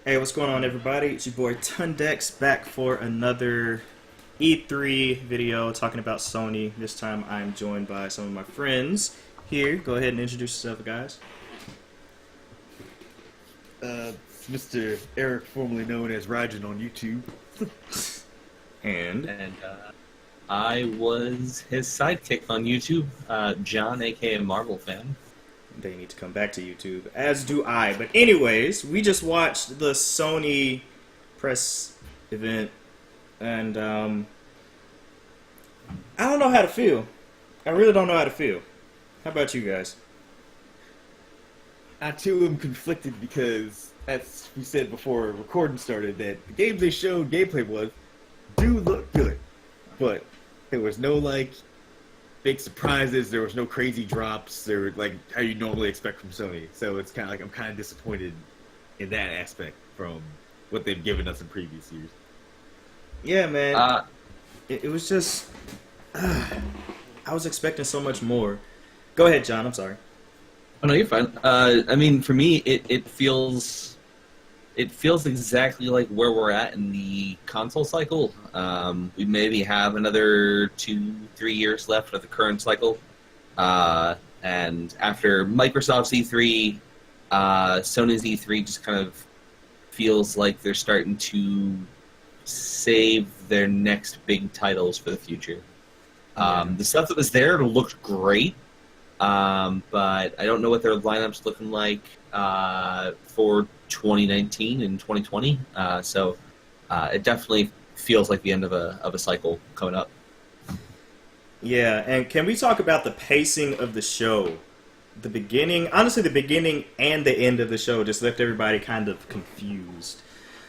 Hey, what's going on, everybody? It's your boy Tundex back for another E3 video talking about Sony. This time I'm joined by some of my friends here. Go ahead and introduce yourself, guys. Mr. Eric, formerly known as Rajan on YouTube. And And I was his sidekick on YouTube, John, aka Marvel fan. they need to come back to YouTube, as do I. But anyways, we just watched the Sony press event, and I don't know how to feel. I really don't know how to feel. How about you guys? I too am conflicted because, as we said before recording started, that the games they showed gameplay was do look good, but there was no big surprises. There was no crazy drops. There were like how you normally expect from Sony. So it's kind of like I'm kind of disappointed in that aspect from what they've given us in previous years. Yeah, man. Uh, It was just I was expecting so much more. Go ahead, John. I'm sorry. oh no, you're fine. I mean, for me, it feels exactly like where we're at in the console cycle. We maybe have another 2-3 years left of the current cycle, and after Microsoft's E3, Sony's E3 just kind of feels like they're starting to save their next big titles for the future. The stuff that was there looked great, but I don't know what their lineup's looking like for 2019 and 2020. So it definitely feels like the end of a cycle coming up. Yeah, and can we talk about the pacing of the show? The beginning, honestly, the beginning and the end of the show just left everybody kind of confused.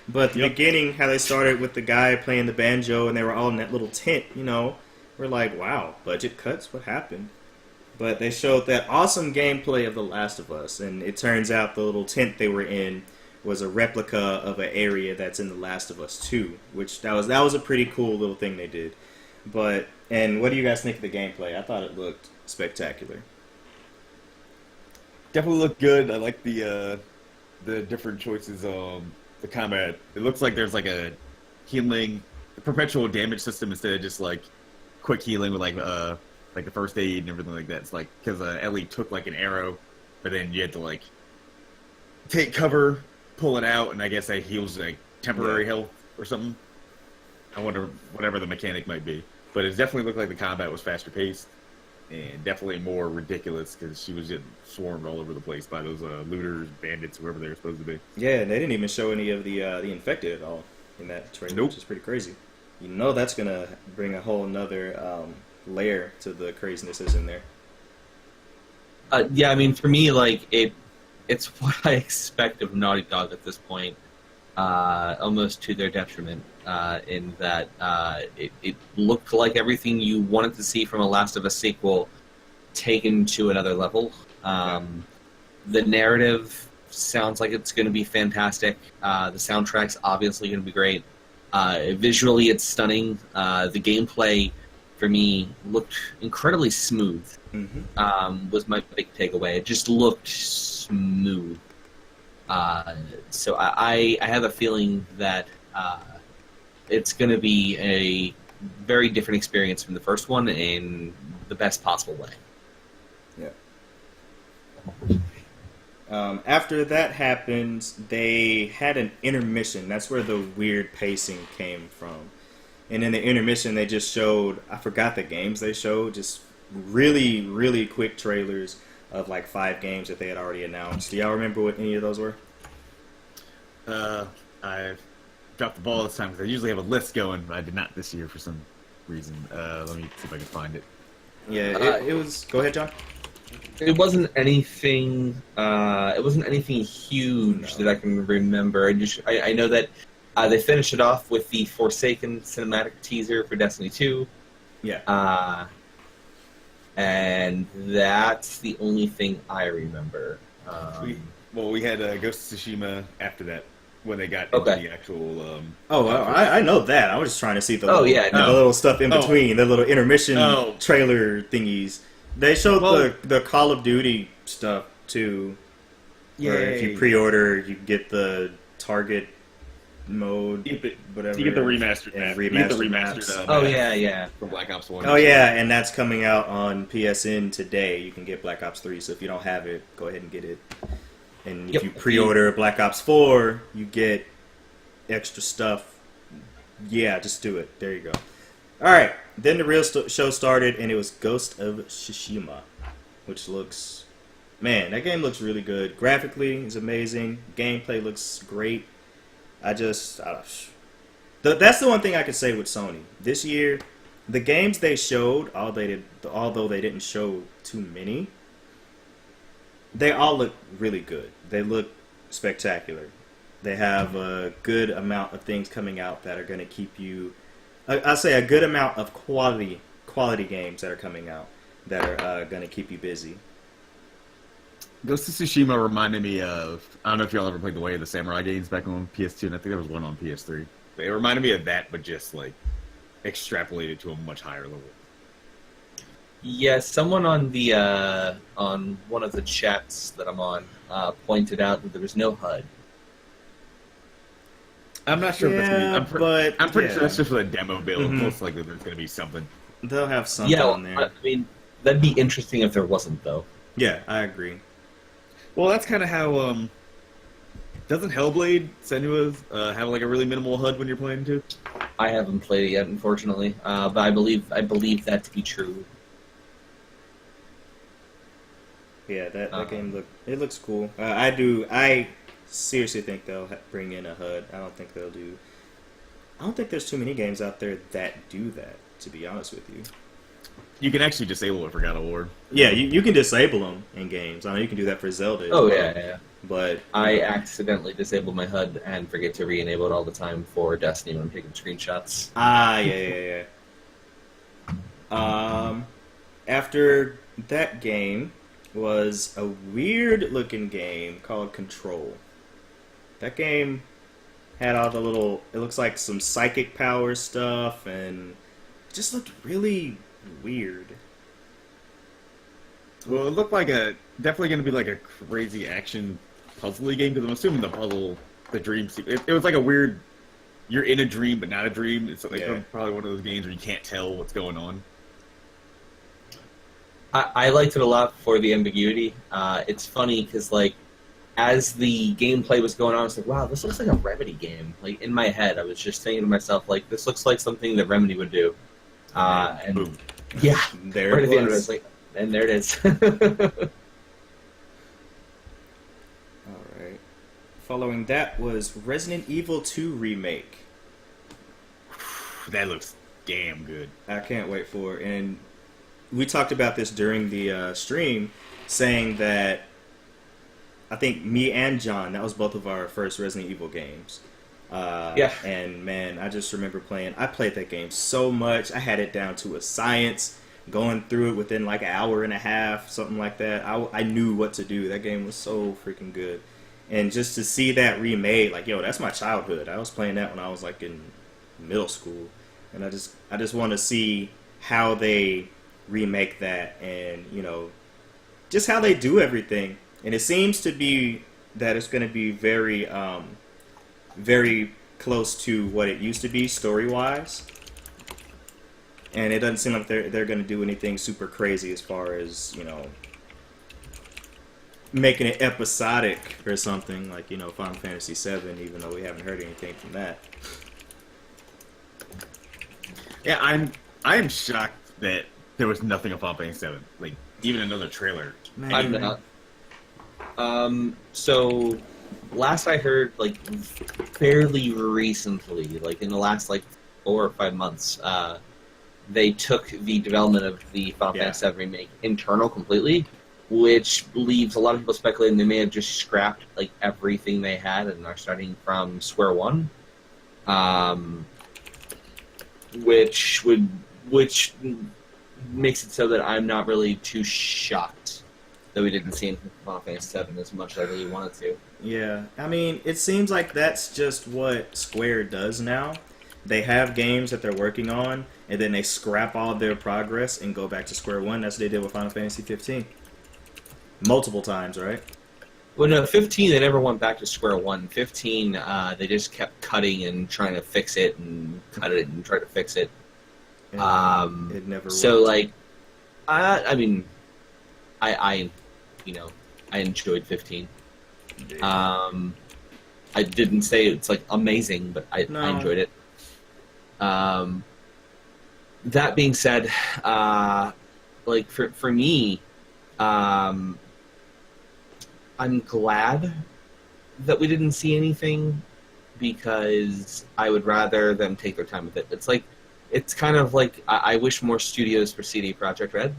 But the beginning, how they started with the guy playing the banjo and they were all in that little tent, we're like, wow, budget cuts, what happened? But they showed that awesome gameplay of The Last of Us, and it turns out the little tent they were in was a replica of an area that's in The Last of Us 2, which that was a pretty cool little thing they did. And what do you guys think of the gameplay? I thought it looked spectacular. Definitely looked good. I like the different choices. The combat. It looks like there's like a healing, perpetual damage system instead of just like quick healing with like the first aid and everything like that. It's like because Ellie took like an arrow, but then you had to like take cover, pull it out, and I guess that heals like temporary health or something. I wonder whatever the mechanic might be, but it definitely looked like the combat was faster paced and definitely more ridiculous because she was getting swarmed all over the place by those looters, bandits, whoever they were supposed to be. Yeah, and they didn't even show any of the infected at all in that trailer, Nope. which is pretty crazy. You know that's gonna bring a whole another layer to the craziness that's in there. Yeah, I mean, for me, like it's what I expect of Naughty Dog at this point, almost to their detriment. In that it looked like everything you wanted to see from a Last of Us sequel taken to another level. The narrative sounds like it's going to be fantastic. The soundtrack's obviously going to be great. Visually, it's stunning. The gameplay, for me, looked incredibly smooth. Was my big takeaway. It just looked smooth. So I have a feeling that it's going to be a very different experience from the first one in the best possible way. Yeah. After that happened, they had an intermission. That's where the weird pacing came from. And in the intermission, they just showed, I forgot the games they showed, just really, really quick trailers of like 5 games that they had already announced. Do y'all remember what any of those were? I dropped the ball this time because I usually have a list going, but I did not this year for some reason. Let me see if I can find it. Yeah, it was. Go ahead, John. It wasn't anything. It wasn't anything huge that I can remember. I know that they finished it off with the Forsaken cinematic teaser for Destiny 2. Yeah. And that's the only thing I remember. We had Ghost of Tsushima after that when they got into Okay. the actual. I know that. I was just trying to see the Oh, little, yeah, no. the little stuff in between, the little intermission Oh. trailer thingies. They showed Well- the Call of Duty stuff too. Where if you Yay. pre-order, you get the target mode, whatever. You get the remastered and map. You get the remastered remastered Oh map yeah. from Black Ops 1. Oh yeah, and that's coming out on PSN today. You can get Black Ops 3, so if you don't have it, go ahead and get it. And if Yep. you pre-order Black Ops 4, you get extra stuff. Yeah, just do it. There you go. All right, then the real show started, and it was Ghost of Tsushima, which looks, man, that game looks really good. Graphically, it's amazing. Gameplay looks great. That's the one thing I could say with Sony this year. The games they showed, although they didn't show too many, they all look really good. They look spectacular. They have a good amount of things coming out that are going to keep you. I'll say a good amount of quality games that are coming out that are going to keep you busy. Ghost of Tsushima reminded me of, I don't know if y'all ever played the Way of the Samurai games back on PS2, and I think there was one on PS3. But it reminded me of that, but just like extrapolated to a much higher level. Yeah, someone on the on one of the chats that I'm on pointed out that there was no HUD. I'm not sure if that's gonna be, I'm pretty yeah. sure that's just for the demo build. Mhm. Most likely there's going to be something. They'll have something on there. I mean, that'd be interesting if there wasn't, though. Yeah, I agree. Well, that's kind of how, doesn't Hellblade Senua's have like a really minimal HUD when you're playing too? I haven't played it yet, unfortunately, but I believe that to be true. Yeah, that game looks cool. I seriously think they'll bring in a HUD. I don't think there's too many games out there that do that, to be honest with you. You can actually disable it for God of War. Yeah, you can disable them in games. I know you can do that for Zelda. as Oh well. yeah. But I accidentally disable my HUD and forget to re-enable it all the time for Destiny when I'm taking screenshots. yeah. After that game was a weird-looking game called Control. That game had all the little. It looks like some psychic power stuff, and it just looked really weird. Well, it looked like definitely going to be like a crazy action puzzly game, because I'm assuming the dream, it was like a weird, you're in a dream but not a dream. It's like probably one of those games where you can't tell what's going on. I liked it a lot for the ambiguity. It's funny because, like, as the gameplay was going on, I was like, wow, this looks like a Remedy game. Like, in my head, I was just thinking to myself, like, this looks like something that Remedy would do. And boom. Yeah, There right it at the end of it, was. it's like, and there it is. Alright. Following that was Resident Evil 2 Remake. That looks damn good. I can't wait for it. And we talked about this during the stream, saying that I think me and John, that was both of our first Resident Evil games. Yeah. And man, I just remember I played that game so much. I had it down to a science, going through it within like an hour and a half, something like that. I knew what to do. That game was so freaking good. And just to see that remade, like, yo, that's my childhood. I was playing that when I was like in middle school. And I just want to see how they remake that, and just how they do everything. And it seems to be that it's going to be very very close to what it used to be story wise, and it doesn't seem like they're going to do anything super crazy as far as making it episodic or something like Final Fantasy VII, even though we haven't heard anything from that. Yeah, I am shocked that there was nothing of Final Fantasy VII. Like, even another trailer. Man, I'm not. So last I heard, like, fairly recently, like in the last like 4 or 5 months, they took the development of the Final Fantasy VII Remake internal completely, which leaves a lot of people speculating they may have just scrapped like everything they had and are starting from square one. Which makes it so that I'm not really too shocked that we didn't see anything from Final Fantasy VII as much as I really wanted to. Yeah, I mean, it seems like that's just what Square does now. They have games that they're working on, and then they scrap all their progress and go back to square one. That's what they did with Final Fantasy 15. Multiple times, right? Well, no, 15, they never went back to square one. 15, they just kept cutting and trying to fix it and cut it and try to fix it. And it never So, worked. like, I mean, I enjoyed 15. I didn't say it's, like, amazing, but I enjoyed it. That being said, like, for me, I'm glad that we didn't see anything because I would rather them take their time with it. It's kind of like I wish more studios for CD Projekt Red,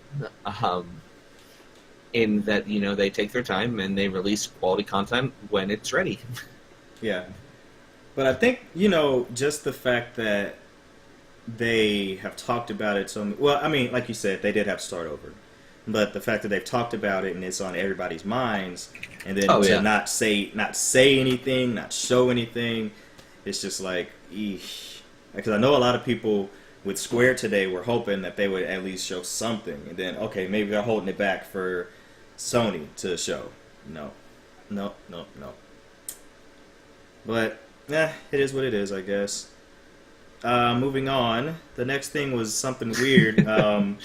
in that they take their time and they release quality content when it's ready. Yeah, but I think just the fact that they have talked about it so well. I mean, like you said, they did have to start over. But the fact that they've talked about it and it's on everybody's minds, and then not say anything, not show anything, it's just like, eesh. Because I know a lot of people with Square today were hoping that they would at least show something, and then okay, maybe they're holding it back for Sony to show. No. But it is what it is, I guess. Moving on, the next thing was something weird. Eric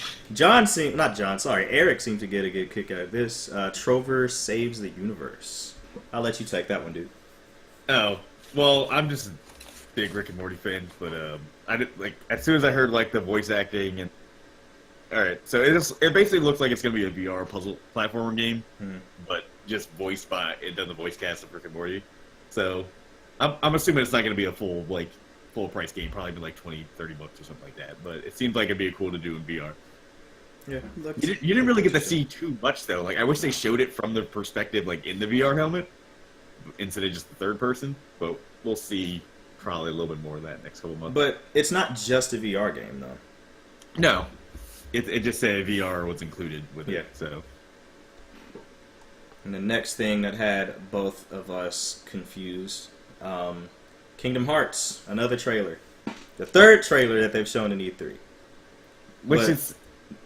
seemed to get a good kick out of this. Trover saves the universe. I'll let you take that one, dude. Oh, well, I'm just a big Rick and Morty fan, but I did, like, as soon as I heard like the voice acting and all right, so it basically looks like it's gonna be a VR puzzle platformer game, but just voiced by the voice cast of Rick and Morty. So I'm assuming it's not gonna be a full price game, probably be like $20-30 or something like that. But it seems like it'd be cool to do in VR. Yeah, you didn't really get to see too much though. Like I wish they showed it from the perspective like in the VR helmet instead of just the third person. But we'll see probably a little bit more of that next couple months. But it's not just a VR game though. No, it just said VR was included with it. Yeah. So. And the next thing that had both of us confused. Kingdom Hearts, another trailer. The third trailer that they've shown in E3.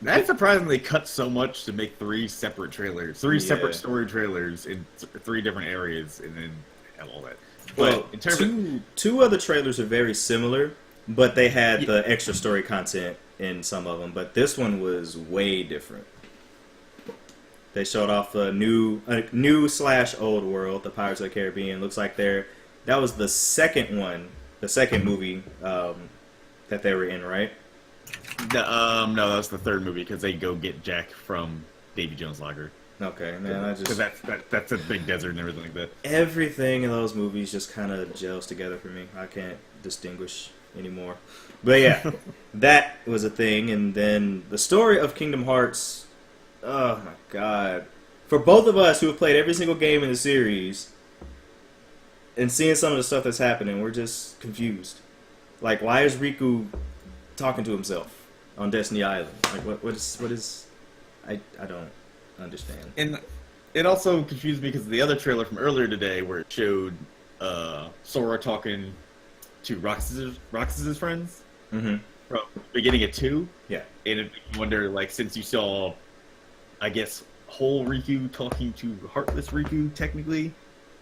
That's surprisingly cut so much to make three separate trailers. Separate story trailers in three different areas, and then have all that. Well, in terms of two other trailers are very similar, but they had the extra story content in some of them. But this one was way different. They showed off a new/old world, the Pirates of the Caribbean. Looks like that was the second movie that they were in, right? No, that was the third movie because they go get Jack from Davy Jones' locker. Okay, man, because that's a big desert and everything like that. Everything in those movies just kind of gels together for me. I can't distinguish anymore. But yeah, that was a thing, and then the story of Kingdom Hearts. Oh my god! For both of us who have played every single game in the series. And seeing some of the stuff that's happening, we're just confused. Like, why is Riku talking to himself on Destiny Island? Like, what is? I don't understand. And it also confused me because of the other trailer from earlier today, where it showed Sora talking to Roxas's friends from the beginning of 2. Yeah, and it made me wonder, like, since you saw, I guess, whole Riku talking to Heartless Riku, technically.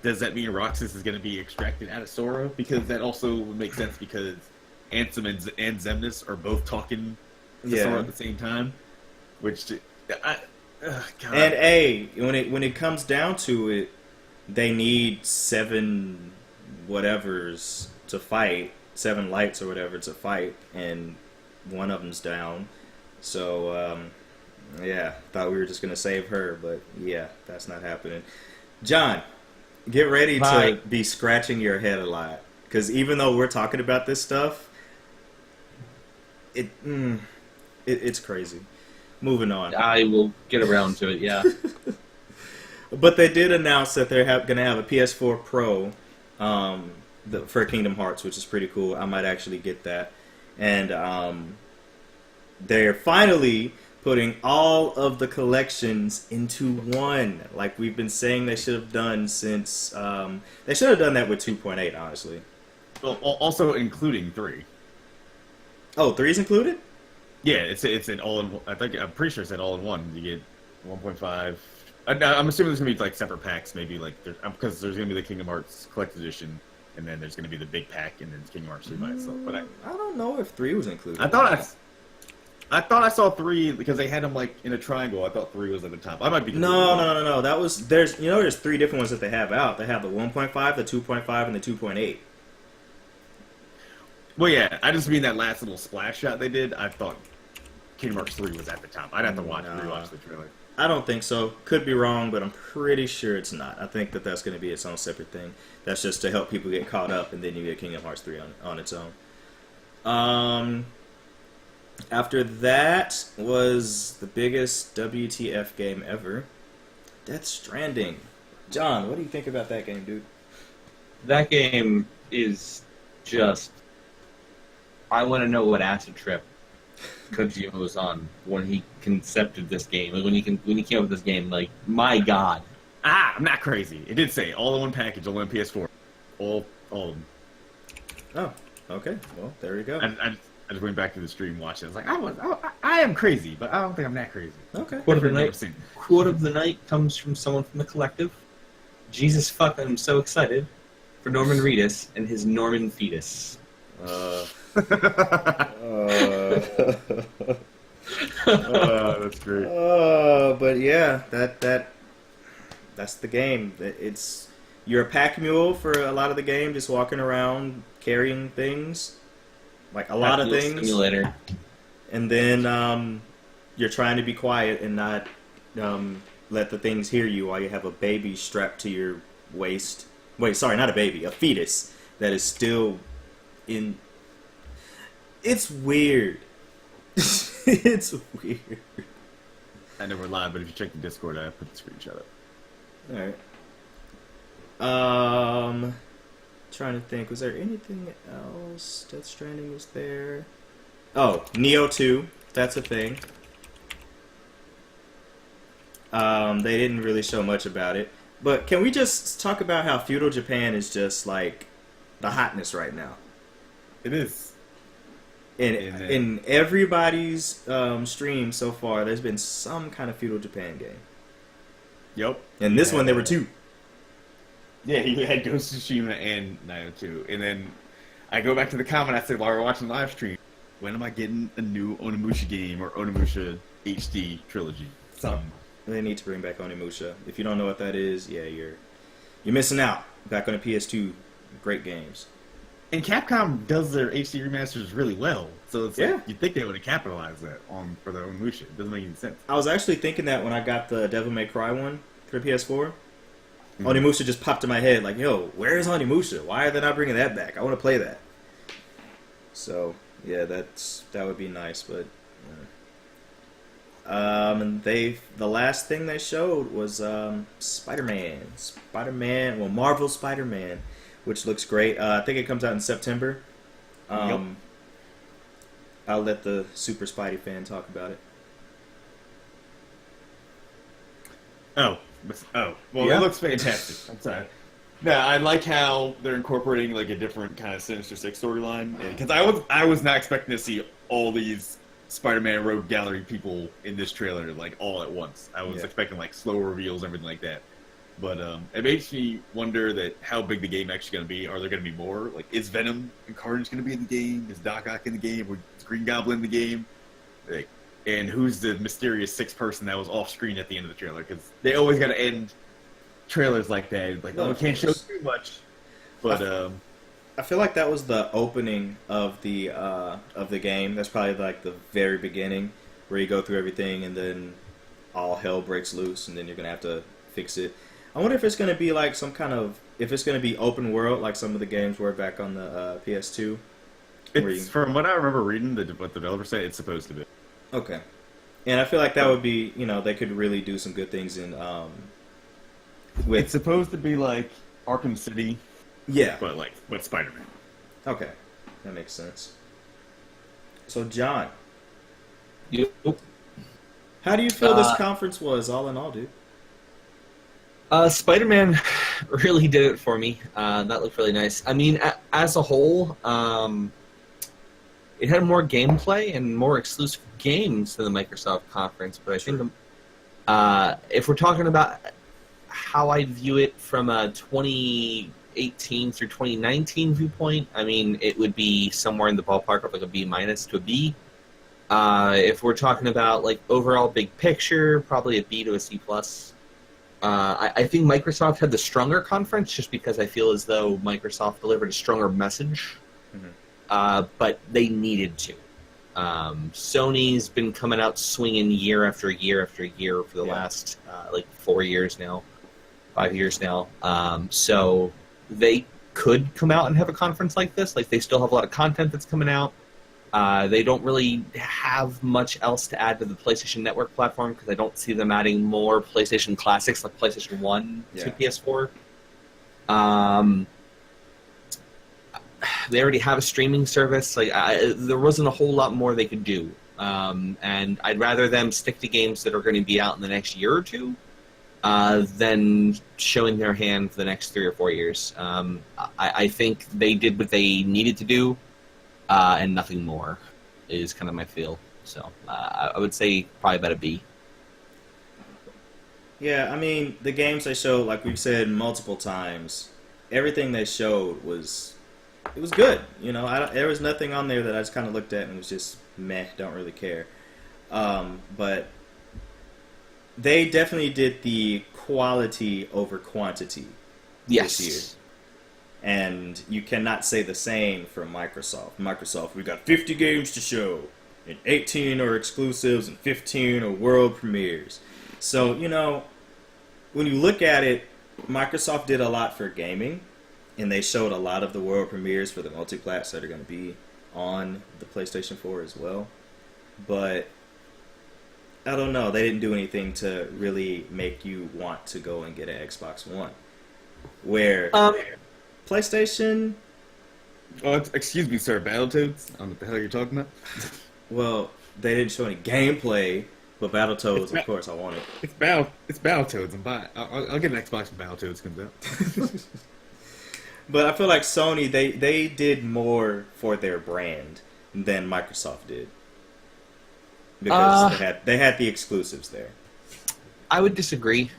Does that mean Roxas is going to be extracted out of Sora? Because that also would make sense because Ansem and Xemnas are both talking to Sora at the same time. Which, God. And when it comes down to it, they need 7 whatevers to fight, 7 lights or whatever to fight, and one of them's down. So, thought we were just going to save her, but yeah, that's not happening. John. Get ready to be scratching your head a lot. Because even though we're talking about this stuff, it's crazy. Moving on. I will get around to it, yeah. But they did announce that they're going to have a PS4 Pro for Kingdom Hearts, which is pretty cool. I might actually get that. And they're finally putting all of the collections into one, like we've been saying they should have done since. They should have done that with 2.8, honestly. Well, also including 3. Oh, 3 is included? Yeah, it's an all in. I'm pretty sure it's an all in one. You get 1.5. I'm assuming there's gonna be like separate packs, maybe like because there's gonna be the Kingdom Hearts Collector's Edition, and then there's gonna be the big pack, and then Kingdom Hearts 3 by itself. But I don't know if 3 was included. I thought I saw 3 because they had them like in a triangle. I thought 3 was at the top. I might be no. That was there's 3 different ones that they have out. They have the 1.5, the 2.5, and the 2.8. Well, yeah, I just mean that last little splash shot they did. I thought Kingdom Hearts 3 was at the top. I'd have to rewatch the trailer. I don't think so. Could be wrong, but I'm pretty sure it's not. I think that's going to be its own separate thing. That's just to help people get caught up, and then you get Kingdom Hearts 3 on its own. After that was the biggest WTF game ever, Death Stranding. John, what do you think about that game, dude? That game is just... I want to know what acid trip Kojima was on when he concepted this game. Like when he came up with this game, like, my God. I'm not crazy. It did say all in one package, all in PS4. All of them. Oh, okay. Well, there you go. I just went back to the stream and watched it. I was like, I am crazy, but I don't think I'm that crazy. Okay. Quote of the night comes from someone from the collective. Jesus fuck, I'm so excited for Norman Reedus and his Norman fetus. That's great. But yeah, that's the game. You're a pack mule for a lot of the game, just walking around carrying things, like a lot of things. Simulator. And then you're trying to be quiet and not let the things hear you while you have a baby strapped to your waist. Wait, sorry, not a baby, a fetus that is still in. It's weird. It's weird. I never lied, but if you check the Discord, I put the screenshot up. Alright. Trying to think, was there anything else? Death Stranding was there. Oh, Neo 2. That's a thing. They didn't really show much about it. But can we just talk about how feudal Japan is just like the hotness right now? It is. In everybody's stream so far, there's been some kind of feudal Japan game. Yep. And this one, there were 2. Yeah, you had Ghost of Tsushima and 902. And then I go back to the comment, I said, while we're watching the live stream, when am I getting a new Onimusha game or Onimusha HD trilogy? Something. They need to bring back Onimusha. If you don't know what that is, yeah, you're missing out. Back on the PS2, great games. And Capcom does their HD remasters really well, so it's like, you'd think they would have capitalized that for their Onimusha. It doesn't make any sense. I was actually thinking that when I got the Devil May Cry one for the PS4. Onimusha just popped in my head, like, yo, where is Onimusha? Why are they not bringing that back? I want to play that. So, yeah, that would be nice, but... and the last thing they showed was Spider-Man. Marvel Spider-Man, which looks great. I think it comes out in September. Yep. I'll let the Super Spidey fan talk about it. Well, Yeah? It looks fantastic. I'm sorry. Yeah, I like how they're incorporating like a different kind of Sinister Six storyline. Because I was not expecting to see all these Spider-Man Rogue Gallery people in this trailer like all at once. I was expecting like slow reveals, everything like that. But it makes me wonder that how big the game actually going to be. Are there going to be more? Like, is Venom and Carnage going to be in the game? Is Doc Ock in the game? Is Green Goblin in the game? Like, and who's the mysterious sixth person that was off screen at the end of the trailer? Because they always got to end trailers like that. Like, we can't show too much. But I feel like that was the opening of the game. That's probably like the very beginning, where you go through everything and then all hell breaks loose, and then you're gonna have to fix it. I wonder if it's gonna be like some kind of if it's gonna be open world like some of the games were back on the PS2. From what I remember reading, what the developer said, it's supposed to be. Okay, and I feel like that would be they could really do some good things in with. It's supposed to be like Arkham City. Yeah. But Spider-Man. Okay. That makes sense. So, John. Yep. How do you feel this conference was, all in all, dude? Spider-Man really did it for me. That looked really nice. I mean, as a whole, it had more gameplay and more exclusive games than the Microsoft conference, but If we're talking about how I view it from a 2018 through 2019 viewpoint, I mean, it would be somewhere in the ballpark of like a B minus to a B. If we're talking about like overall big picture, probably a B to a C plus. I think Microsoft had the stronger conference just because I feel as though Microsoft delivered a stronger message, but they needed to. Sony's been coming out swinging year after year after year for the last like 4 years now, 5 years now. So they could come out and have a conference like this. Like they still have a lot of content that's coming out. They don't really have much else to add to the PlayStation Network platform because I don't see them adding more PlayStation classics like PlayStation 1 to PS4. They already have a streaming service. Like there wasn't a whole lot more they could do. And I'd rather them stick to games that are going to be out in the next year or two than showing their hand for the next 3 or 4 years. I think they did what they needed to do. And nothing more is kind of my feel. So I would say probably about a B. Yeah, I mean, the games they showed, like we've said multiple times, everything they showed was good. You know, there was nothing on there that I just kind of looked at and was just meh, don't really care. But they definitely did the quality over quantity this year. And you cannot say the same for Microsoft. Microsoft, we got 50 games to show, and 18 are exclusives, and 15 are world premieres. So, you know, when you look at it, Microsoft did a lot for gaming, and they showed a lot of the world premieres for the multiplats that are going to be on the PlayStation 4 as well. But, I don't know, they didn't do anything to really make you want to go and get an Xbox One. Where... PlayStation. Oh, excuse me, sir. Battletoads. I don't know what the hell you're talking about. Well, they didn't show any gameplay, but Battletoads, of course, I want it. It's Battletoads. I'll get an Xbox when Battletoads comes out. But I feel like Sony, they did more for their brand than Microsoft did, because they had the exclusives there. I would disagree.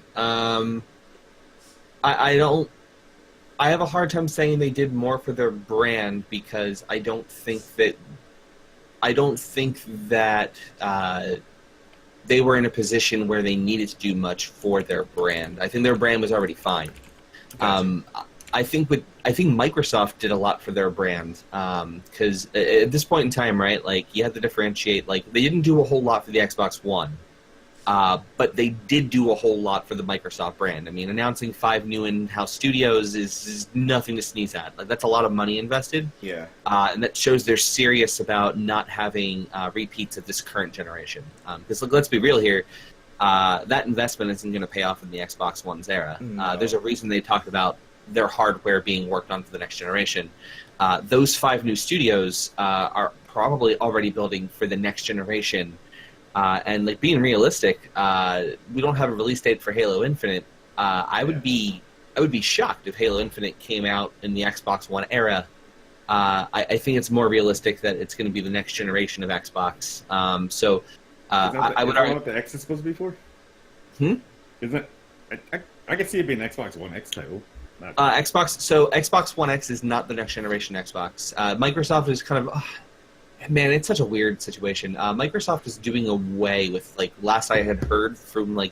I have a hard time saying they did more for their brand because I don't think that they were in a position where they needed to do much for their brand. I think their brand was already fine. Gotcha. I think Microsoft did a lot for their brand because at this point in time, right? Like you had to differentiate. Like they didn't do a whole lot for the Xbox One. But they did do a whole lot for the Microsoft brand. I mean, announcing 5 new in-house studios is nothing to sneeze at. Like, that's a lot of money invested. Yeah. And that shows they're serious about not having repeats of this current generation. Because let's be real here, that investment isn't going to pay off in the Xbox One's era. No. There's a reason they talked about their hardware being worked on for the next generation. Those 5 new studios are probably already building for the next generation. And like being realistic, we don't have a release date for Halo Infinite. I would be shocked if Halo Infinite came out in the Xbox One era. I think it's more realistic that it's going to be the next generation of Xbox. I would argue what the X is supposed to be for. Isn't I can see it being an Xbox One X title. Xbox One X is not the next generation Xbox. Microsoft is kind of. Man, it's such a weird situation. Microsoft is doing away with, like, last I had heard from, like,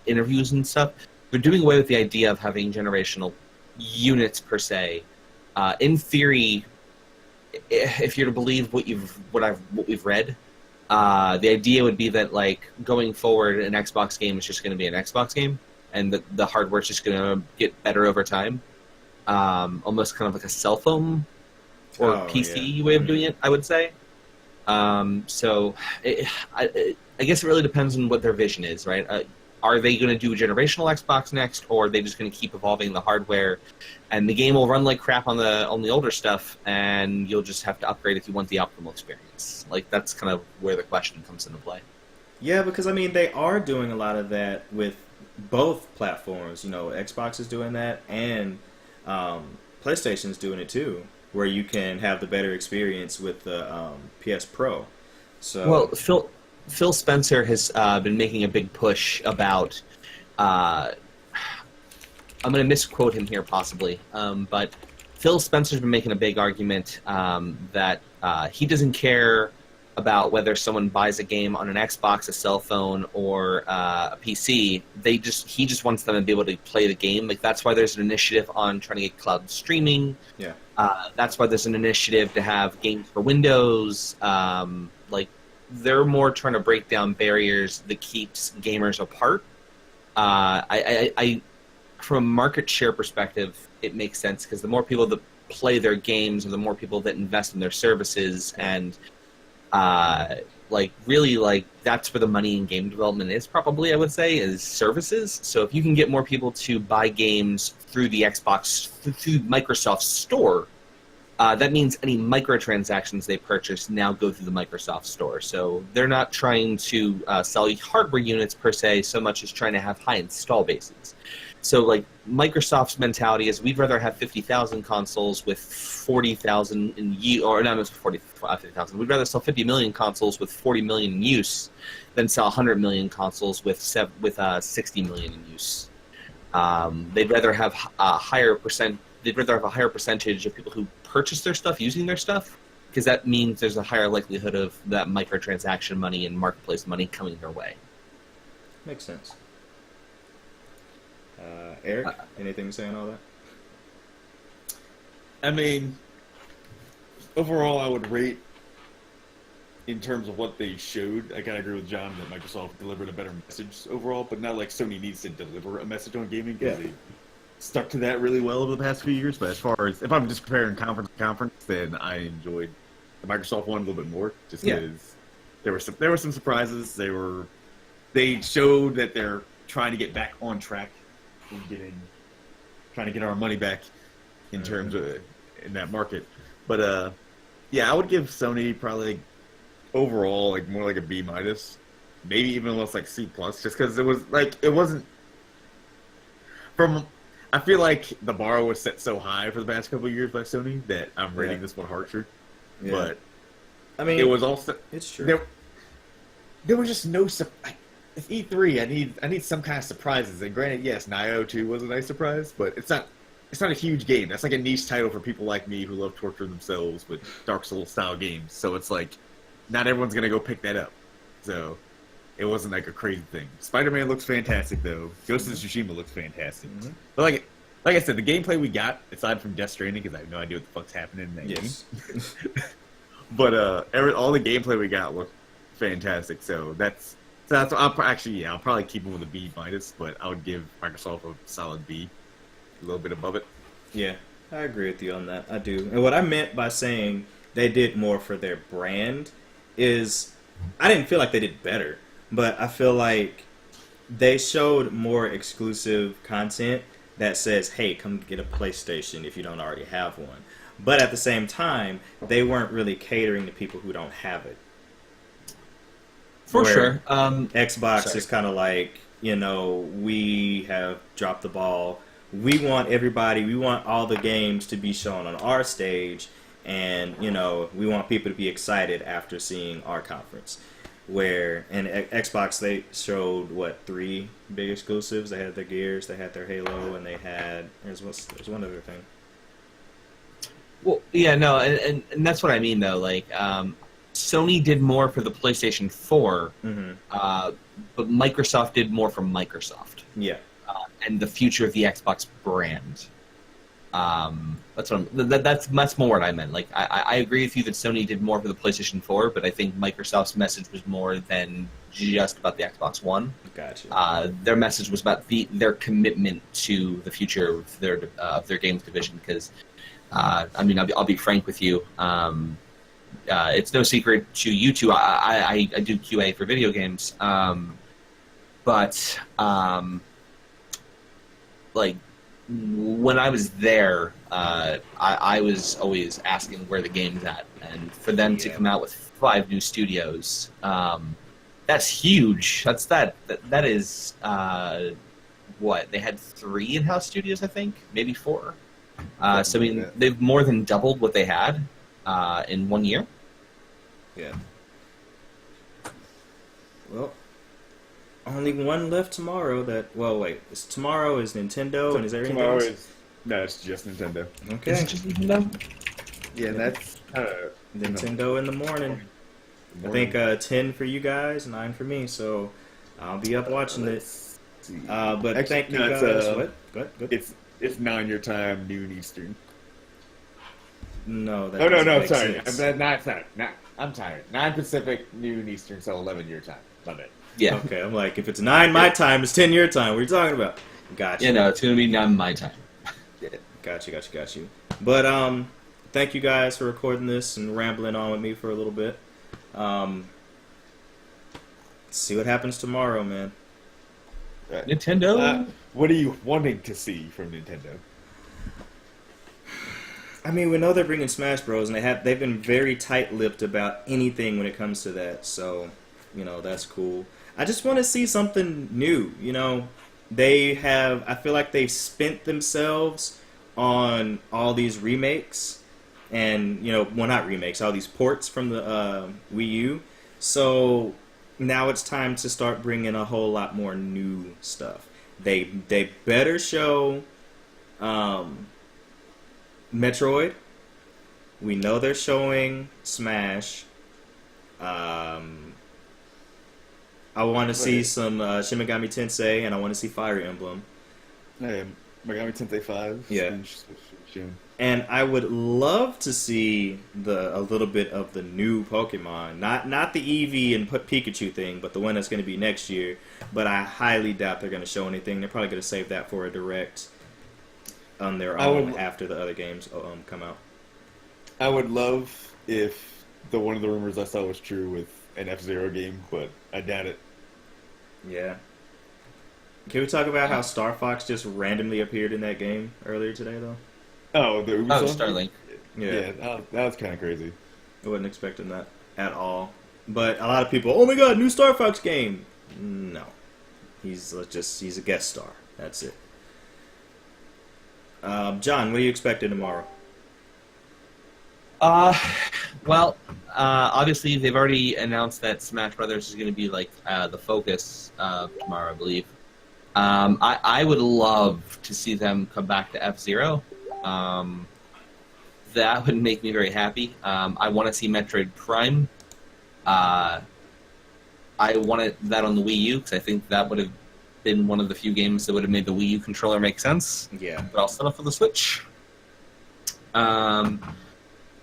interviews and stuff, they're doing away with the idea of having generational units, per se. In theory, if you're to believe what we've read, the idea would be that, like, going forward, an Xbox game is just going to be an Xbox game, and the hardware's just going to get better over time. Almost kind of like a cell phone or PC way of doing it, I would say. I guess it really depends on what their vision is, right? Are they going to do a generational Xbox next, or are they just going to keep evolving the hardware, and the game will run like crap on the older stuff, and you'll just have to upgrade if you want the optimal experience? Like, that's kind of where the question comes into play. Yeah, because I mean they are doing a lot of that with both platforms. You know, Xbox is doing that, and PlayStation's doing it too, where you can have the better experience with the PS Pro. So, well, Phil Spencer has been making a big push about. I'm going to misquote him here, possibly, but Phil Spencer's been making a big argument that he doesn't care about whether someone buys a game on an Xbox, a cell phone, or a PC. He just wants them to be able to play the game. Like, that's why there's an initiative on trying to get cloud streaming. Yeah. That's why there's an initiative to have games for Windows. Like, they're more trying to break down barriers that keeps gamers apart. From a market share perspective, it makes sense because the more people that play their games, or the more people that invest in their services, and really, that's where the money in game development is. Probably, I would say, is services. So if you can get more people to buy games through the Xbox, through Microsoft's store, that means any microtransactions they purchase now go through the Microsoft store. So they're not trying to sell you hardware units per se, so much as trying to have high install bases. So, like, Microsoft's mentality is we'd rather have 50,000 consoles with 40,000 in use, or not 50,000. We'd rather sell 50 million consoles with 40 million in use than sell 100 million consoles with 60 million in use. They'd rather have a higher percentage of people who purchase their stuff using their stuff, because that means there's a higher likelihood of that microtransaction money and marketplace money coming their way. Makes sense. Eric, anything to say on all that? I mean, overall, I would rate, in terms of what they showed, I kind of agree with John that Microsoft delivered a better message overall, but not like Sony needs to deliver a message on gaming, because they stuck to that really well over the past few years. But as far as, if I'm just comparing conference to conference, then I enjoyed the Microsoft one a little bit more, just because there were some surprises. They showed that they're trying to get back on track, trying to get our money back in terms of in that market. But I would give Sony probably overall more like a B minus, maybe even less like C plus, just because it wasn't from. I feel like the bar was set so high for the past couple of years by Sony that I'm rating this one harsher. Yeah. But I mean, it was also it's true. There was just no. It's E3. I need some kind of surprises. And granted, yes, Nioh 2 was a nice surprise, but it's not a huge game. That's like a niche title for people like me who love torturing themselves with Dark Souls style games. So it's like, not everyone's gonna go pick that up. So it wasn't like a crazy thing. Spider-Man looks fantastic though. Ghost of Tsushima looks fantastic. Mm-hmm. But like I said, the gameplay we got, aside from Death Stranding, because I have no idea what the fuck's happening in that game. But all the gameplay we got looked fantastic. So that's I'll probably keep them with a B minus, but I would give Microsoft a solid B, a little bit above it. Yeah, I agree with you on that. I do. And what I meant by saying they did more for their brand is I didn't feel like they did better, but I feel like they showed more exclusive content that says, hey, come get a PlayStation if you don't already have one. But at the same time, they weren't really catering to people who don't have it. For sure. Xbox is kind of like, we have dropped the ball. We want all the games to be shown on our stage, and, we want people to be excited after seeing our conference. Where in Xbox, they showed, 3 big exclusives? They had their Gears, they had their Halo, and they had, there's one other thing. Well, yeah, no, and that's what I mean, though, Sony did more for the PlayStation 4, but Microsoft did more for Microsoft. Yeah. And the future of the Xbox brand. That's more what I meant. I agree with you that Sony did more for the PlayStation 4, but I think Microsoft's message was more than just about the Xbox One. Gotcha. Their message was about their commitment to the future of their games division. Because, I'll be frank with you. It's no secret to you two. I do QA for video games, but when I was there, I was always asking where the game's at, and for them to come out with 5 new studios, that's huge. That is what they had 3 in-house studios, I think, maybe 4. So they've more than doubled what they had in 1 year. Yeah. Well, only one left tomorrow. Well, wait. Tomorrow is Nintendo, and is there anything Tomorrow else? is no, it's just Nintendo. Okay. Is it just Nintendo? Yeah, that's Nintendo in the morning. I think 10 for you guys, 9 for me. So I'll be up watching it. But Actually, thank you no, guys. it's, What? It's 9 your time, noon Eastern. No, that Oh no, doesn't no, make sorry. sense. I'm tired. 9 Pacific, noon Eastern, so 11 your time. My bad. Yeah. Okay, I'm like, if it's 9 my time, it's 10 your time. What are you talking about? Gotcha. You know, it's going to be not my time. Got you. But thank you guys for recording this and rambling on with me for a little bit. See what happens tomorrow, man. Nintendo? What are you wanting to see from Nintendo? I mean, we know they're bringing Smash Bros. And they've been very tight-lipped about anything when it comes to that. So, that's cool. I just want to see something new. I feel like they've spent themselves on all these remakes, and well, not remakes, all these ports from the Wii U. So now it's time to start bringing a whole lot more new stuff. They better show Metroid. We know they're showing Smash. I want to see some Shin Megami Tensei, and I want to see Fire Emblem. Megami Tensei 5. Yeah. June. And I would love to see a little bit of the new Pokemon, not the Eevee and Pikachu thing, but the one that's going to be next year. But I highly doubt they're going to show anything. They're probably going to save that for a direct on their own after the other games come out. I would love if one of the rumors I saw was true with an F-Zero game, but I doubt it. Yeah. Can we talk about how Star Fox just randomly appeared in that game earlier today, though? Oh, the Ubisoft? Starlink. Yeah, that was kind of crazy. I wasn't expecting that at all. But a lot of people, oh my god, new Star Fox game! No. He's a guest star. That's it. John, what are you expecting tomorrow? Obviously they've already announced that Smash Brothers is going to be like the focus tomorrow, I believe. I would love to see them come back to F-Zero. That would make me very happy. I want to see Metroid Prime. I wanted that on the Wii U because I think that would have been one of the few games that would have made the Wii U controller make sense. Yeah. But I'll set up for the Switch. I'm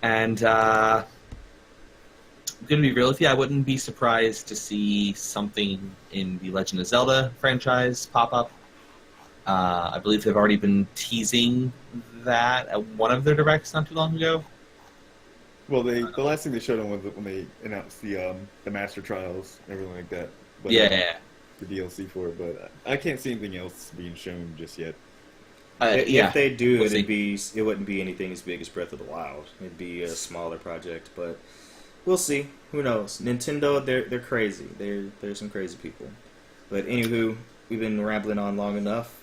going to be real with you, I wouldn't be surprised to see something in the Legend of Zelda franchise pop up. I believe they've already been teasing that at one of their directs not too long ago. Well, the last thing they showed them was when they announced the Master Trials and everything like that. But, Yeah. The DLC for it, but I can't see anything else being shown just yet. If they do, We'll see. it wouldn't be anything as big as Breath of the Wild. It'd be a smaller project, but we'll see. Who knows? Nintendo, they're crazy. They're some crazy people. But anywho, we've been rambling on long enough.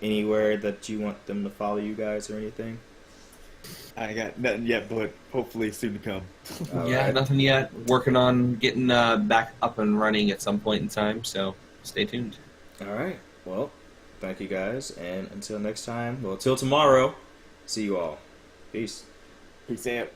Anywhere that you want them to follow you guys or anything? I got nothing yet, but hopefully soon to come. Alright. Nothing yet. Working on getting back up and running at some point in time, so stay tuned. All right. Well, thank you guys, and until next time, well, till tomorrow, see you all. Peace. Peace out.